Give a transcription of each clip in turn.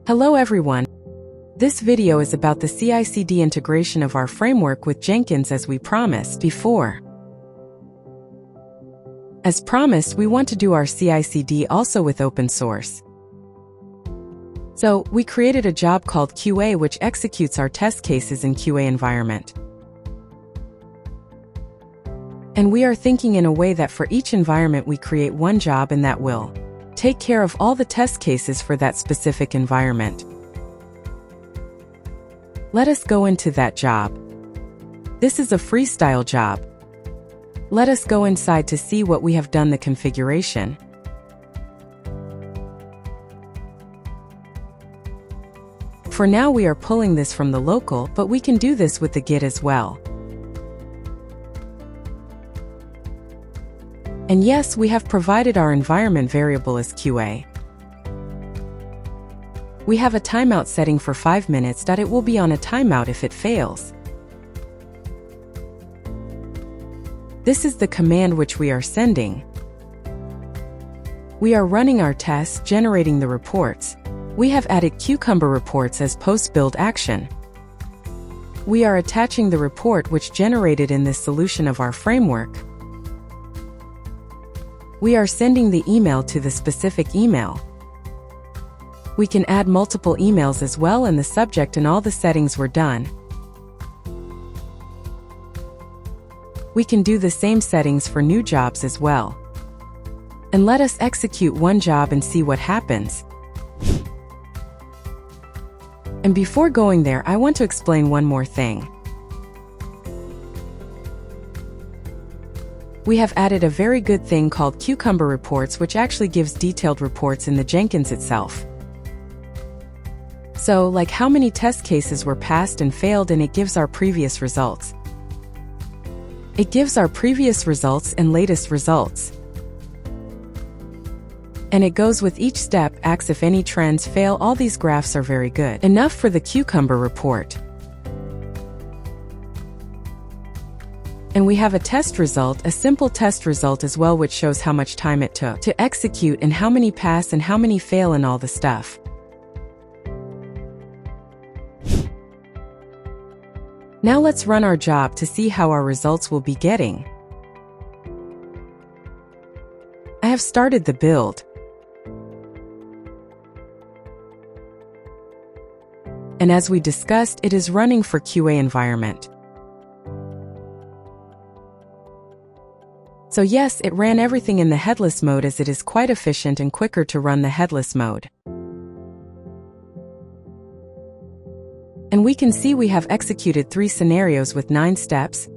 Hello everyone. This video is about the CICD integration of our framework with Jenkins as we promised before. As promised, we want to do our CICD also with open source. So, we created a job called QA which executes our test cases in QA environment. And we are thinking in a way that for each environment we create one job and that will take care of all the test cases for that specific environment. Let us go into that job. This is a freestyle job. Let us go inside to see what we have done the configuration. For now we are pulling this from the local, but we can do this with the Git as well. And yes, we have provided our environment variable as QA. We have a timeout setting for 5 minutes that it will be on a timeout if it fails. This is the command which we are sending. We are running our tests, generating the reports. We have added Cucumber reports as post-build action. We are attaching the report which generated in this solution of our framework. We are sending the email to the specific email. We can add multiple emails as well, and the subject and all the settings were done. We can do the same settings for new jobs as well. And let us execute one job and see what happens. And before going there, I want to explain one more thing. We have added a very good thing called Cucumber reports, which actually gives detailed reports in the Jenkins itself. So, like how many test cases were passed and failed, and it gives our previous results. It gives our previous results and latest results. And it goes with each step, asks if any trends fail. All these graphs are very good. Enough for the Cucumber report. And we have a test result, a simple test result as well, which shows how much time it took to execute and how many pass and how many fail and all the stuff. Now let's run our job to see how our results will be getting. I have started the build. And as we discussed, it is running for QA environment. So yes, it ran everything in the headless mode as it is quite efficient and quicker to run the headless mode. And we can see we have executed 3 scenarios with 9 steps,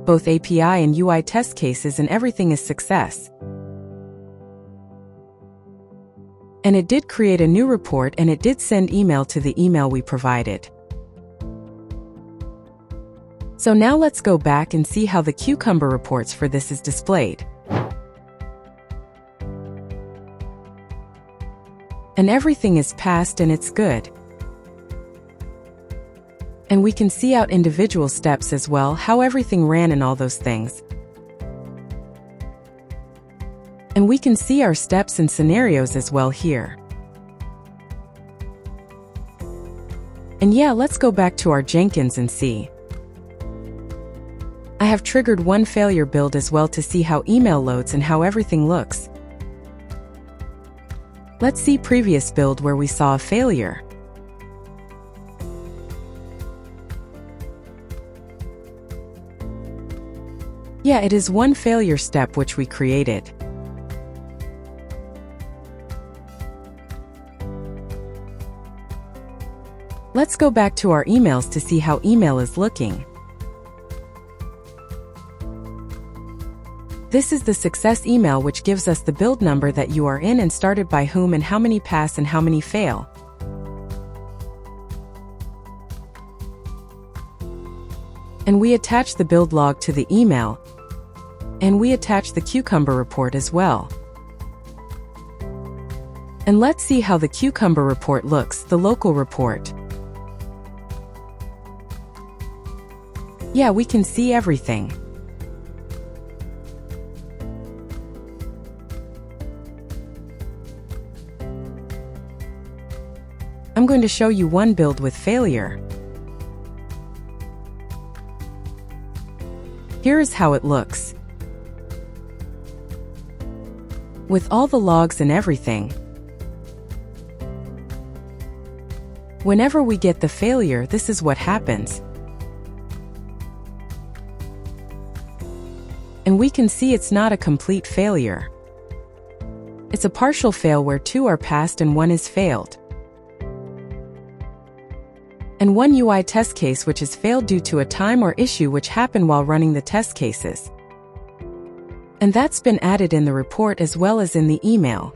both API and UI test cases, and everything is success. And it did create a new report, and it did send email to the email we provided. So now let's go back and see how the Cucumber reports for this is displayed. And everything is passed and it's good. And we can see out individual steps as well, how everything ran and all those things. And we can see our steps and scenarios as well here. And yeah, let's go back to our Jenkins and see. I have triggered one failure build as well to see how email loads and how everything looks. Let's see previous build where we saw a failure. Yeah, it is one failure step which we created. Let's go back to our emails to see how email is looking. This is the success email which gives us the build number that you are in and started by whom and how many pass and how many fail. And we attach the build log to the email. And we attach the Cucumber report as well. And let's see how the Cucumber report looks, the local report. Yeah, we can see everything. I'm going to show you one build with failure. Here is how it looks. With all the logs and everything. Whenever we get the failure, this is what happens. And we can see it's not a complete failure. It's a partial fail where 2 are passed and 1 is failed. And 1 UI test case which is failed due to a time or issue which happened while running the test cases. And that's been added in the report as well as in the email.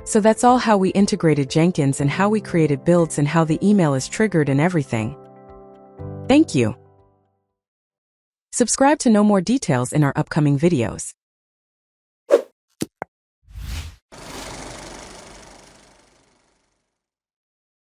So that's all how we integrated Jenkins and how we created builds and how the email is triggered and everything. Thank you. Subscribe to know more details in our upcoming videos.